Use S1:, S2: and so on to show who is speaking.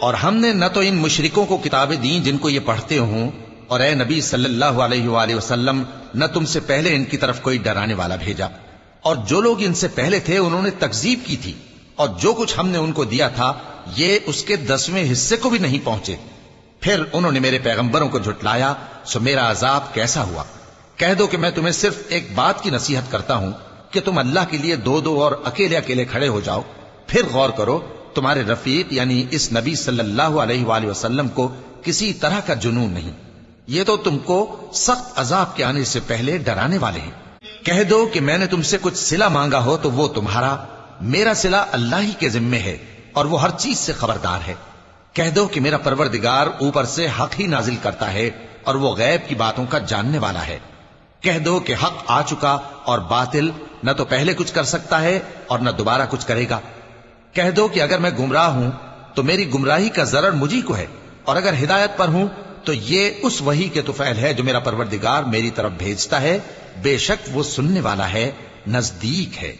S1: اور ہم نے نہ تو ان مشرکوں کو کتابیں دیں جن کو یہ پڑھتے ہوں، اور اے نبی صلی اللہ علیہ وآلہ وسلم نہ تم سے پہلے ان کی طرف کوئی ڈرانے والا بھیجا، اور جو لوگ ان سے پہلے تھے انہوں نے تکذیب کی تھی، اور جو کچھ ہم نے ان کو دیا تھا یہ اس کے 10ویں حصے کو بھی نہیں پہنچے۔ پھر انہوں نے میرے پیغمبروں کو جھٹلایا، سو میرا عذاب کیسا ہوا۔ کہہ دو کہ میں تمہیں صرف ایک بات کی نصیحت کرتا ہوں کہ تم اللہ کے لیے دو دو اور اکیلے اکیلے کھڑے ہو جاؤ، پھر غور کرو تمہارے رفیق یعنی اس نبی صلی اللہ علیہ وآلہ وسلم کو کسی طرح کا جنون نہیں، یہ تو تم کو سخت عذاب کے آنے سے پہلے ڈرانے والے ہیں۔ کہہ دو کہ میں نے تم سے کچھ صلہ مانگا ہو تو وہ تمہارا، میرا صلہ اللہ ہی کے ذمے ہے اور وہ ہر چیز سے خبردار ہے۔ کہہ دو کہ میرا پروردگار اوپر سے حق ہی نازل کرتا ہے اور وہ غیب کی باتوں کا جاننے والا ہے۔ کہہ دو کہ حق آ چکا اور باطل نہ تو پہلے کچھ کر سکتا ہے اور نہ دوبارہ کچھ کرے گا۔ کہہ دو کہ اگر میں گمراہ ہوں تو میری گمراہی کا ضرر مجھی کو ہے، اور اگر ہدایت پر ہوں تو یہ اس وحی کے طفیل ہے جو میرا پروردگار میری طرف بھیجتا ہے، بے شک وہ سننے والا ہے، نزدیک ہے۔